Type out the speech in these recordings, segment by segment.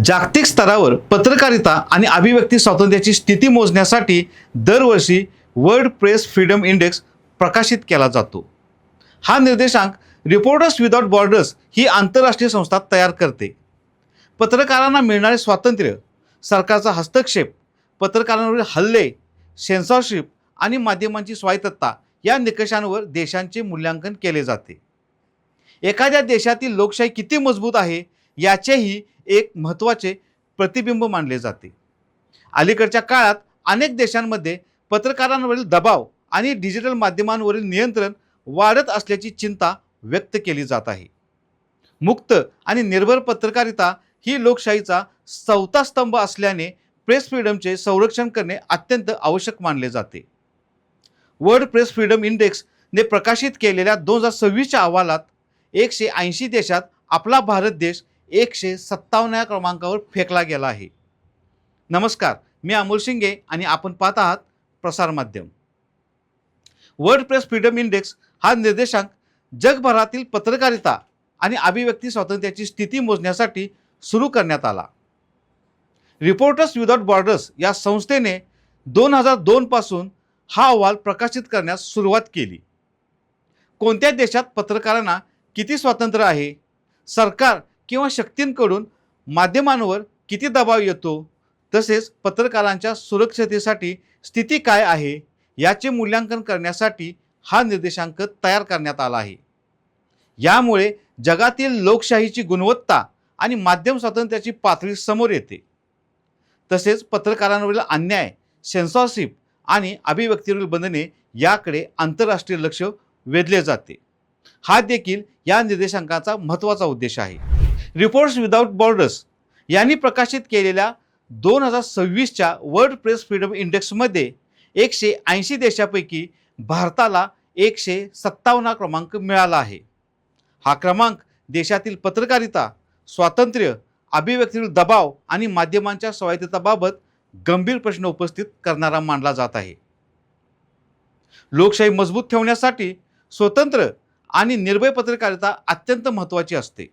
जागतिक स्तरावर पत्रकारिता आणि अभिव्यक्ती स्वातंत्र्याची स्थिती मोजण्यासाठी दरवर्षी वर्ल्ड प्रेस फ्रीडम इंडेक्स प्रकाशित केला जातो। हा निर्देशांक रिपोर्टर्स विदाउट बॉर्डर्स ही आंतरराष्ट्रीय संस्था तयार करते। पत्रकारांना मिळणारे स्वातंत्र्य, सरकारचा हस्तक्षेप, पत्रकारांवरील हल्ले, सेन्सॉरशिप आणि माध्यमांची स्वायत्तता या निकषांवर देशांचे मूल्यांकन केले जाते। एखाद्या देशातील लोकशाही किती मजबूत आहे याचेही एक महत्त्वाचे प्रतिबिंब मानले जाते। अलीकडच्या काळात अनेक देशांमध्ये पत्रकारांवरील दबाव आणि डिजिटल माध्यमांवरील नियंत्रण वाढत असल्याची चिंता व्यक्त केली जात आहे। मुक्त आणि निर्भर पत्रकारिता ही लोकशाहीचा चौथा स्तंभ असल्याने प्रेस फ्रीडमचे संरक्षण करणे अत्यंत आवश्यक मानले जाते। वर्ल्ड प्रेस फ्रीडम इंडेक्सने प्रकाशित केलेल्या 2026च्या अहवालात 180 देशात आपला भारत देश 157व्या क्रमांकावर फेकला गेला आहे। नमस्कार, मी अमोल शिंगे आणि आपण पाहत आहात प्रसार माध्यम। वर्ल्ड प्रेस फ्रीडम इंडेक्स हा निर्देशांक जगभरातील पत्रकारिता आणि अभिव्यक्ती स्वातंत्र्याची स्थिती मोजण्यासाठी सुरू करण्यात आला। रिपोर्टर्स विदाउट बॉर्डर्स या संस्थेने 2002 पासून हा अहवाल प्रकाशित करण्यास सुरुवात केली। कोणत्या देशात पत्रकारांना किती स्वातंत्र्य आहे, सरकार किंवा शक्तींकडून माध्यमांवर किती दबाव येतो, तसेच पत्रकारांच्या सुरक्षिततेसाठी स्थिती काय आहे याचे मूल्यांकन करण्यासाठी हा निर्देशांक तयार करण्यात आला आहे। यामुळे जगातील लोकशाहीची गुणवत्ता आणि माध्यम स्वातंत्र्याची पातळी समोर येते। तसेच पत्रकारांवरील अन्याय, सेन्सॉरशिप आणि अभिव्यक्तीवरील बंधने याकडे आंतरराष्ट्रीय लक्ष वेधले जाते। हा देखील या निर्देशांकाचा महत्त्वाचा उद्देश आहे। रिपोर्टर्स विदाउट बॉर्डर्स यांनी प्रकाशित केलेल्या 2026च्या वर्ल्ड प्रेस फ्रीडम इंडेक्समध्ये 180 देशांपैकी भारताला 157 क्रमांक मिळाला आहे। हा क्रमांक देशातील पत्रकारिता, स्वातंत्र्य, अभिव्यक्तीवरील दबाव आणि माध्यमांच्या स्वायत्ततेबाबत गंभीर प्रश्न उपस्थित करणारा मानला जात आहे। लोकशाही मजबूत ठेवण्यासाठी स्वतंत्र आणि निर्भय पत्रकारिता अत्यंत महत्त्वाची असते।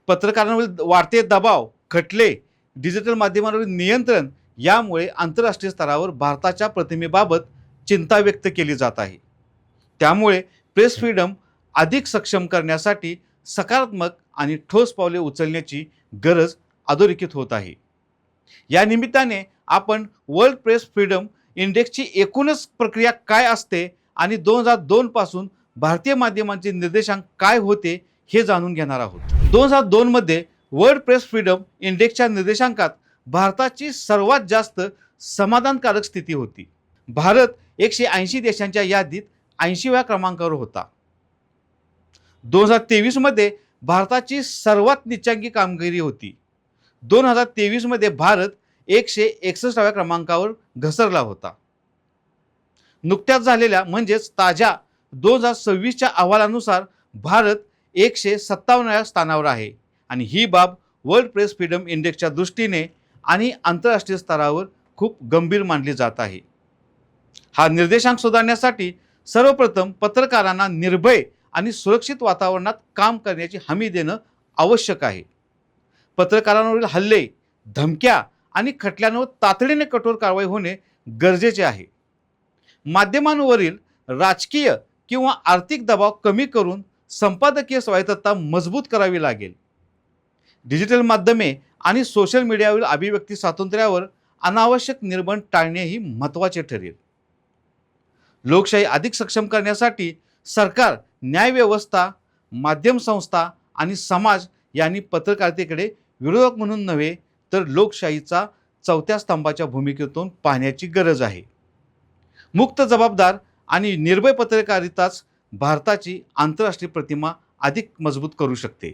पत्रकारांवरील वाढते दबाव, खटले, डिजिटल माध्यमांवरील नियंत्रण यामुळे आंतरराष्ट्रीय स्तरावर भारताच्या प्रतिमेबाबत चिंता व्यक्त केली जात आहे। त्यामुळे प्रेस फ्रीडम अधिक सक्षम करण्यासाठी सकारात्मक आणि ठोस पावले उचलण्याची गरज अधोरेखित होत आहे। या निमित्ताने आपण वर्ल्ड प्रेस फ्रीडम इंडेक्सची एकूणच प्रक्रिया काय असते आणि 2002 पासून भारतीय माध्यमांचे निर्देशांक काय होते हे जाणून घेणार आहोत। 2002 मध्ये वर्ल्ड प्रेस फ्रीडम इंडेक्सच्या निर्देशांकात भारताची सर्वात जास्त समाधानकारक स्थिती होती। भारत 180 देशांच्या यादीत 80व्या क्रमांकावर होता। 2023 मध्ये भारताची सर्वात नीचांकी कामगिरी होती। 2023 मध्ये भारत 161व्या क्रमांकावर घसरला होता। नुकत्याच झालेल्या म्हणजेच ताज्या 2026च्या अहवालानुसार भारत 157व्या स्थानावर आहे आणि ही बाब वर्ल्ड प्रेस फ्रीडम इंडेक्सच्या दृष्टीने आणि आंतरराष्ट्रीय स्तरावर खूप गंभीर मानली जात आहे। हा निर्देशांक सुधारण्यासाठी सर्वप्रथम पत्रकारांना निर्भय आणि सुरक्षित वातावरणात काम करण्याची हमी देणं आवश्यक आहे। पत्रकारांवरील हल्ले, धमक्या आणि खटल्यांवर तातडीने कठोर कारवाई होणे गरजेचे आहे। माध्यमांवरील राजकीय किंवा आर्थिक दबाव कमी करून संपादकीय स्वायत्तता मजबूत करावी लागेल। डिजिटल माध्यमे आणि सोशल मीडियावरील अभिव्यक्ती स्वातंत्र्यावर अनावश्यक निर्बंध टाळणेही महत्त्वाचे ठरेल। लोकशाही अधिक सक्षम करण्यासाठी सरकार, न्यायव्यवस्था, माध्यम संस्था आणि समाज यांनी पत्रकारितेकडे विरोधक म्हणून नव्हे तर लोकशाहीचा चौथ्या स्तंभाच्या भूमिकेतून पाहण्याची गरज आहे। मुक्त, जबाबदार आणि निर्भय पत्रकारिताच भारताची आंतरराष्ट्रीय प्रतिमा अधिक मजबूत करू शकते।